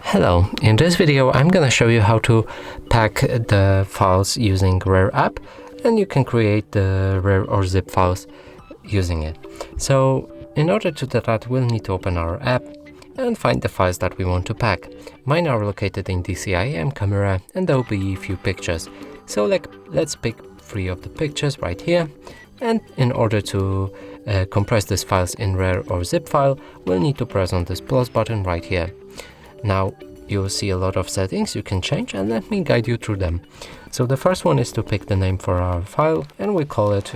Hello, in this video I'm gonna show you how to pack the files using RAR app, and you can create the RAR or ZIP files using it. So in order to do that, we'll need to open our app and find the files that we want to pack. Mine are located in DCIM camera, and there will be a few pictures. So let's pick 3 of the pictures right here, and in order to compress these files in RAR or ZIP file, we'll need to press on this plus button right here. Now you'll see a lot of settings you can change, and let me guide you through them. So the first one is to pick the name for our file, and we call it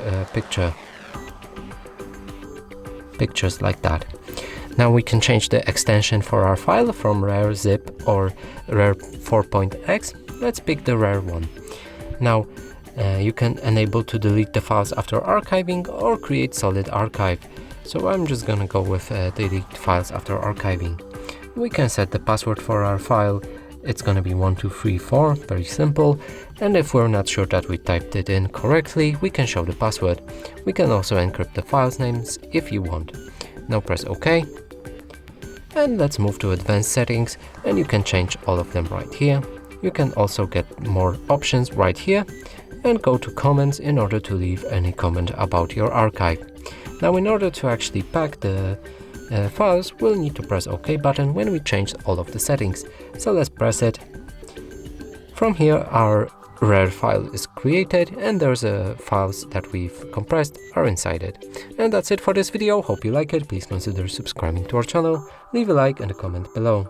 pictures like that. Now we can change the extension for our file from RAR, ZIP or RAR 4.x. Let's pick the RAR one. Now you can enable to delete the files after archiving or create solid archive. So I'm just gonna go with delete files after archiving. We can set the password for our file. It's gonna be 1234, very simple. And if we're not sure that we typed it in correctly, we can show the password. We can also encrypt the files names if you want. Now press OK. And let's move to advanced settings, and you can change all of them right here. You can also get more options right here, and go to comments in order to leave any comment about your archive. Now in order to actually pack the files, we'll need to press OK button when we change all of the settings. So let's press it. From here our RAR file is created, and there's files that we've compressed are inside it. And that's it for this video. Hope you like it. Please consider subscribing to our channel, leave a like and a comment below.